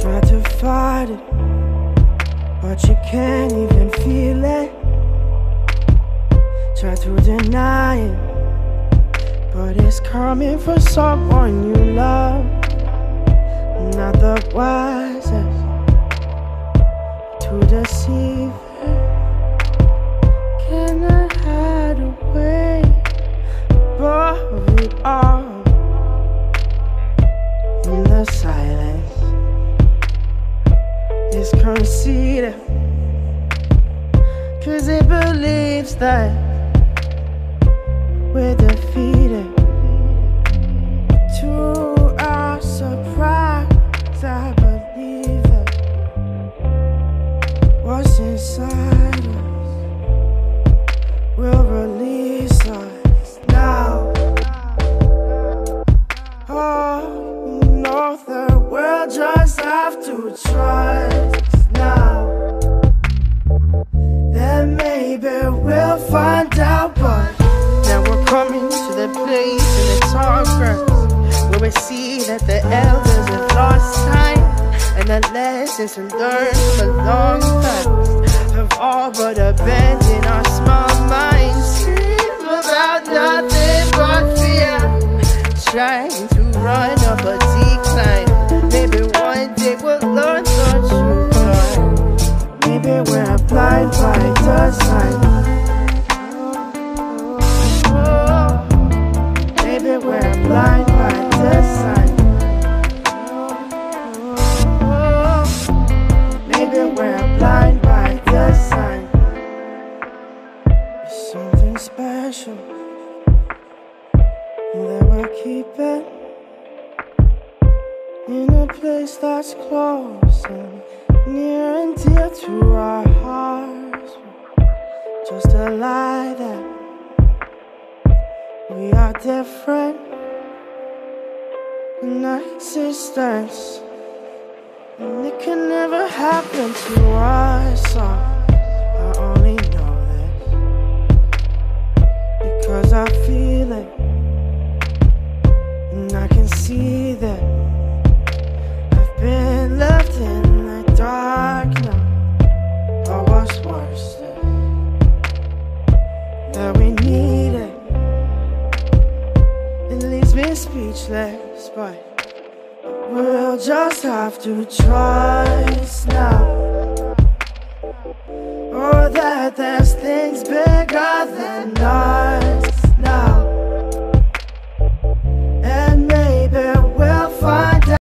Try to fight it, but you can't even feel it. Try to deny it, but it's coming from someone you love. Not the wisest to deceive her. Can I hide away above it all? In the silence is conceited, 'cause it believes that we're defeated. To our surprise, I believe that what's inside us will release us now. Oh, you know the world just have to trust now. Then maybe we'll find out, but now we're coming to the place in the tall grass where we see that the elders have lost time, and the lessons we learned from a long past have all but abandoned our small minds. Dream about nothing but fear, trying to run up a decline. Maybe one day we'll learn the truth. Maybe we're blind by design. Maybe we're blind by design. Maybe we're blind by design. There's something special that we're keeping in a place that's close and near and dear to our hearts. Just a lie that we are different in our existence, and it can never happen to us. I only know this because I feel it, and I can see that I've been left in the dark now. But what's worse is that we need it. It leaves me speechless, but we'll just have to trust now. Oh, that there's things bigger than us.